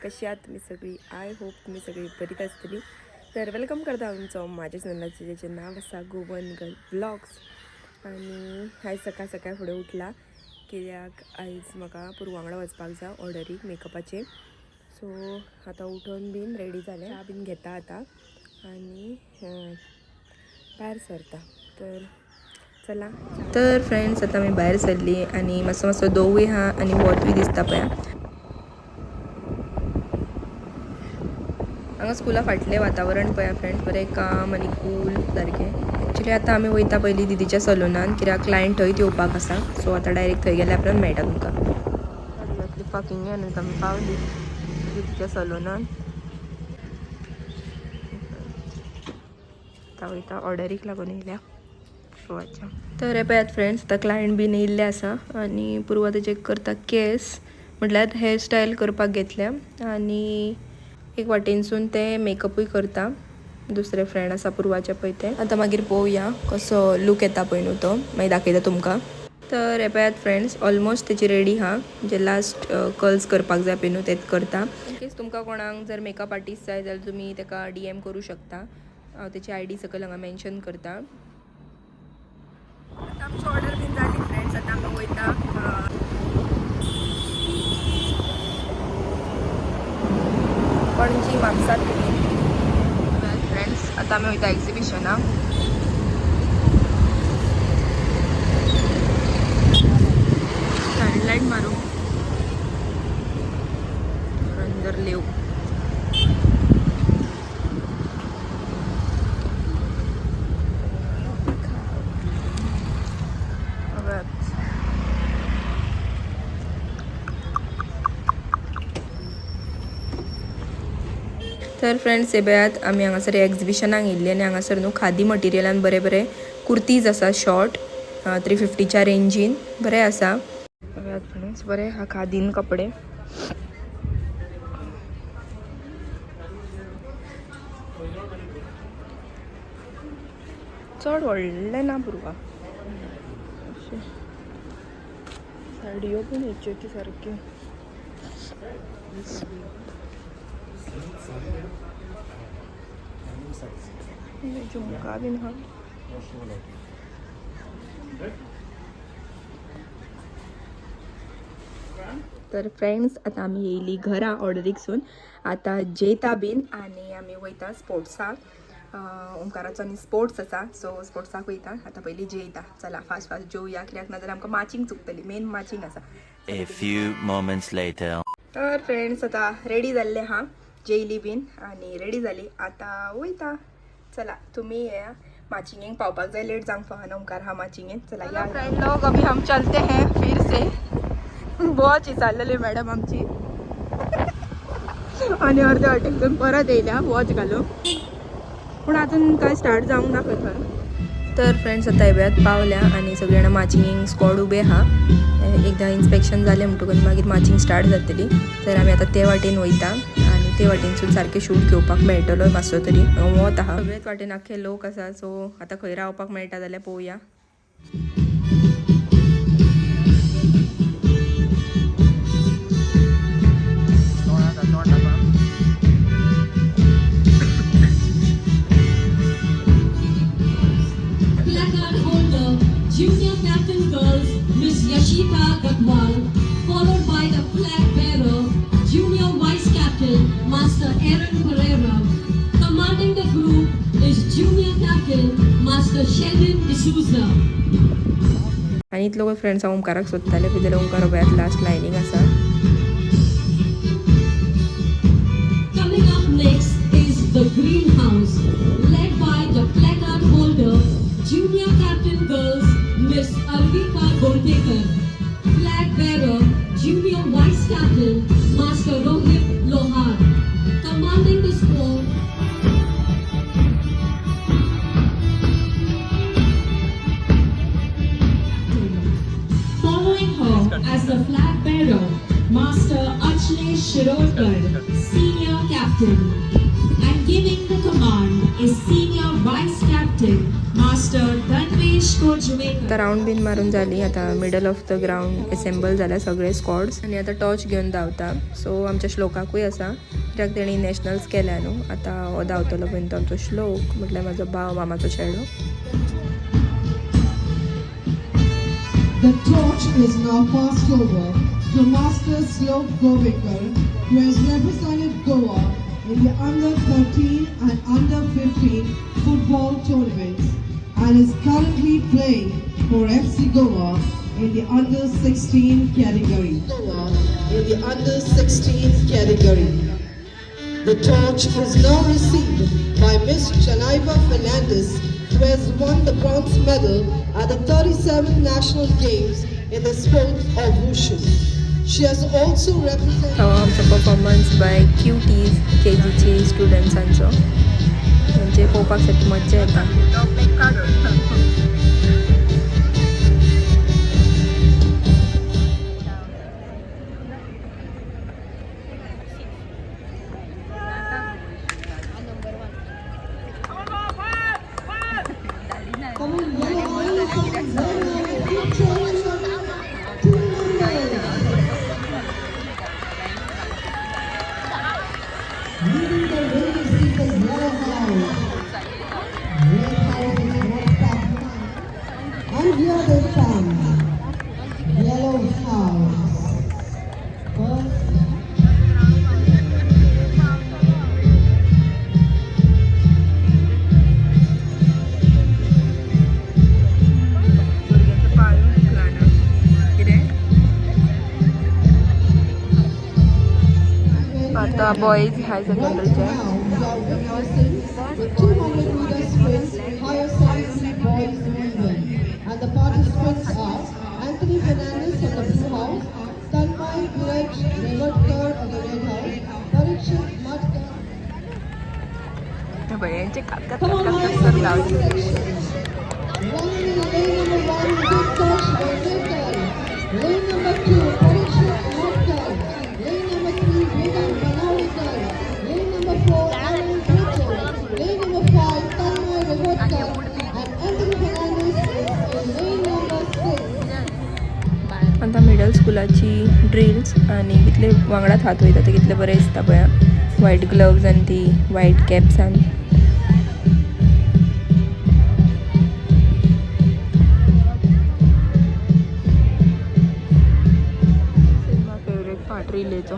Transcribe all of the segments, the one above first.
कशी आहात तुम्ही सगळी. आय होप तुम्ही सगळी बरीच असतली. तर वेलकम करता आमचं माझ्या चॅनलाचे ज्याचे नाव असा गोवनगल ब्लॉग्स. आणि हाय सकाळ सकाळ फुडें उठला कित्याक आयज म्हाका पुरवांगडा वचपाक जाय ऑर्डरीक मेकअपाचे. सो आतां उठून बीन रेडी जालें, च्या बीन घेता आतां आनी भायर सरता. चला. तर फ्रेंड्स आता मी बाहेर सरली आणि मस्त मस्त दोवूय हा आणि वोतूय दिसता पळय. हांगा स्कुला फाटलें वातावरण पळय फ्रेंड्स, बरें काम आनी कूल सारकें. एक्चुअली आतां आमी वयता पयलीं दिदीच्या सलूनान, कित्याक क्लायंट थंयच येवपाक आसा. सो आतां डायरेक्ट थंय गेल्यार आपल्याक मेळटा तुमकां. गाडी घातली पार्किंगान आनी आमी पावली दिदीच्या सलूनान. आतां वयता ऑर्डरीक लागून येयल्या पुरवाच्या. तर हे पळयात फ्रेंड्स, आतां क्लायंट बीन येयल्ले आसा आनी पुरवा तेजे करता केस, म्हटल्यार हेअर स्टायल करपाक घेतल्या आनी एक वाटेनसून ते मेकअपूय करता. दुसरे फ्रेंड आसा पुरवाचे पळय ते. आतां मागीर पळोवया कसो लूक येता पळय न्हू तो, मागीर दाखयता तुमकां. तर हे पळयात फ्रेंड्स, ऑलमोस्ट तेची रेडी हा. जे लास्ट कर्ल्स करपाक जाय पळय न्हू तेच करता. इनकेस तुमकां कोणाक जर मेकअप आर्टिस्ट जाय जाल्यार तुमी तेका DM करूं शकता. हांव तेची ID सकयल हांगा मेन्शन करता. आतां आमची ऑर्डर बीन जाली फ्रेंड्स. आतां आमी वयता पणजी म्हापसा फ्रेंड्स. आतां आमी वयता एक्झिबिशनाक. हेडलायट मारूं अंदर लेव. तर फ्रेंड्स, हे पळयात आमी हांगासर एक्झिबिशनाक येयल्ली आनी हांगासर न्हू खादी मटेरियलान बरे बरे कुर्तीज आसा शॉर्ट 350च्या रेंजीन बरे आसा. पळयात फ्रेंड्स, बरे हा खादीन कपडे. चड व्हडले ना पुरवा. साडयो पण हेच्यो सारक्यो. झुमका बीन हा. तर फ्रेंड्स, आतां आमी येयली घरा ऑर्डरीकसून. आतां जेयता बीन आनी आमी वयता स्पोर्ट्साक. ओंकाराचो न्ही स्पोर्ट्स आसा, सो स्पोर्ट्साक वयता. आतां पयलीं जेयता. चला फास्ट फास्ट जेवया, कित्याक नाजाल्यार आमकां माचींग चुकतली. मेन माचींग आसा. A few moments later. तर फ्रेंड्स, आतां रेडी जाल्ले हा. जेयली बीन आनी रेडी जाली. आतां वयता. चला तुम्ही येया. माचिंगेंक पावपाक जाय, लेट जावंक फावना. ओंकार हा माचिंगेन. चला या फ्रेंड लोग, अभी हम चलते हैं फिर से. बहुत चिचारलेली मॅडम आमची आणि अर्धे वाटेकून परत येयल्या वॉच घालून. पूण अजून काय स्टार्ट जावंक ना खंय. तर फ्रेंड्स, आतां हेब्यात पावल्या आनी सगळीं जाणां माचिंगेंक स्क्वॉड उबे आहा. एकदां इन्स्पेक्शन जालें म्हणटकूच मागीर माचिंग स्टार्ट जातली. तर आमी आतां ते वाटेन वयता आनी ते वाटेनसून सारकें शूट घेवपाक मेळटलो मातसो तरी. वत आहा सगळेच वाटेन, आख्खे लोक आसा. सो आतां खंय रावपाक मेळटा जाल्यार पळोवया. Junior captain girls, Miss Yashika Gatwal, followed by the flag bearer, Junior vice captain, Master Aaron Pereira. Commanding the group is Junior captain, Master Sheldon D'Souza. आणि इतलो फ्रेंड्स हांव ओंकाराक सोदताले, कितें ओंकार पळयात लास्ट लायनीक आसा. Coming up next is the greenhouse, led by the placard holder, Junior captain girls, Miss Arvika Goldekar. Flag bearer, Junior vice captain, Master Rohit Lohar. Commanding the squad, following her as the flag bearer, Master Achlesh Shirokar, senior captain. And giving the command is senior vice captain, Master Master Dhanvesh Kojumekar. आता round बिन मारून झाली. आता middle of the ground assemble झाल्या सगळे squads आणि आता torch घेऊन धांवता. सो आमच्या श्लोकाकूय आसा कित्याक तेणी नॅशनल्स केल्या न्हू. आता हो धांवतलो पळय तो आमचो श्लोक म्हटल्यार म्हाजो भाव मामाचो चेडो. The torch is now passed over to Master Slok Govekar, who has represented Goa in the under 13 and under 15 football tournaments and is currently playing for FC Goa in the under 16 category. Goa in the under 16 category. The torch is now received by Miss Janaiva Fernandez, who has won the bronze medal at the 37th National Games in the sport of Wushu. She has also represented. हो आमचो performance bye cuties KGची स्टुडंट्सांचो. म्हणजे पळोवपाक सारकी मज्जा येता. Leading the race is the Yellow House. Red House is one stop behind. And here they come. Yellow House. First. आता boys hi सेकंडरीचे. With 200 meter sprint, higher secondary boys women. And the participants are Anthony Fernandez of the Blue House, Tanmay Viraj Revatkar of the Red House, Parikshit Matkar. यांचे Come on, boys, running in lane number 1, Viktosh Verdekar. Lane number 2, Parikshit Matkar. Lane number 3, Vedant Banawikar. Lane number 4, Alan Mitchell. Lane number 5, Tanmay Revatkar. And Anthony Fernandez is in lane number 6. आता middle स्कुलाची drills आणि कितले वांगडात हात वयता ते कितले बरे दिसता पळय. व्हायट ग्लव्स आनी ती व्हायट कॅप्स आनी फेवरेट पार्ट रिलेचो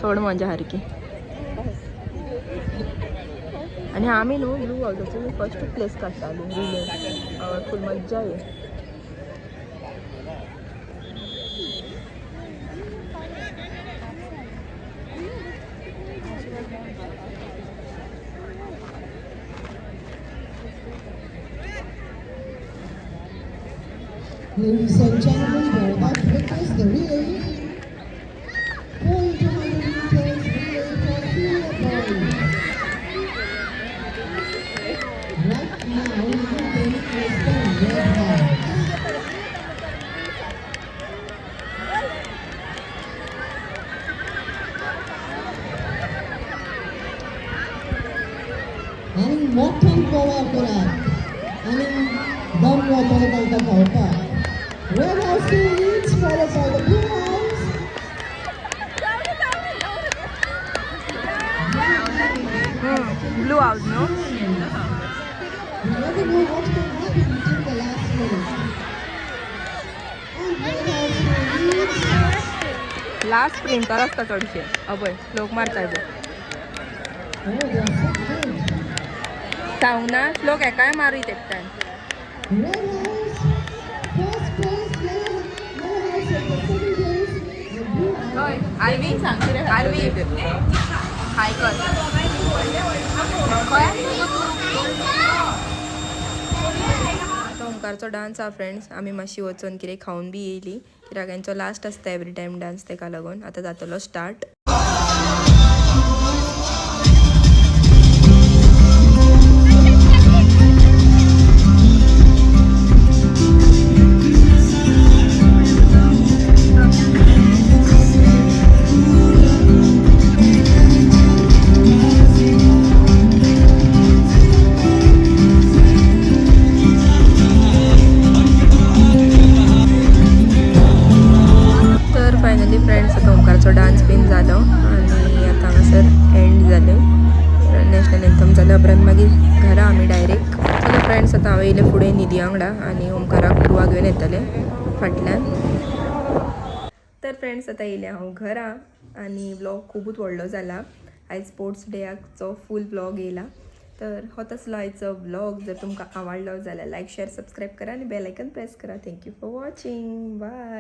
चड मजा सारकी. आणि आमी न्हू ब्लू हावसाचो फर्स्ट प्लेस काडटाली रिले. फूल मज्जा येय. Ladies and gentlemen, we are about to witness the relay. 400 meters relay for senior boys. Right now, leading is the Red House. आणि मोठ्यान गोवा करात आणि दम वतले तांकां धांवपाक. Red House still leads, followed by the Blue House. Blue House no. You never know what's going to happen until the last minute. And Red House still leads. Last sprinter असता चडशे. अबय लोक मारता ते Oh, they are so good. सांगना लोक एकाय मारीत एकटाय. Red House, first place. Yellow House at the second place. The Blue House. Aarvi सांगते रे. आरवी हाय कर. आता ओंकारचो डान्स हा फ्रेंड्स. आमी मातशी वचून कितें खावन बी येयली कित्याक हांचो लास्ट आसता एवरी टायम डान्स. तेका लागून आतां जातलो स्टार्ट. सेलिब्रेशन जालो आनी आतां हांगासर एंड जालें. नॅशनल एंथम जालो उपरांत मागीर घरा आमी डायरेक्ट. चलो फ्रेंड्स, आतां हांव येयलें फुडें निधी वांगडा आनी ओमकाराक पुरवा घेवन येतलें फाटल्यान. तर फ्रेंड्स, आतां येयलें हांव घरा आनी व्लॉग खुबूच व्हडलो जाला. आयज स्पोर्ट्स डेयाचो फूल व्लॉग येयला. तर हो तसलो आयचो व्लॉग. जर तुमकां आवडलो जाल्यार लायक शेअर सबस्क्राईब करा आनी बेल आयकन प्रेस करा. Thank you for watching. बाय.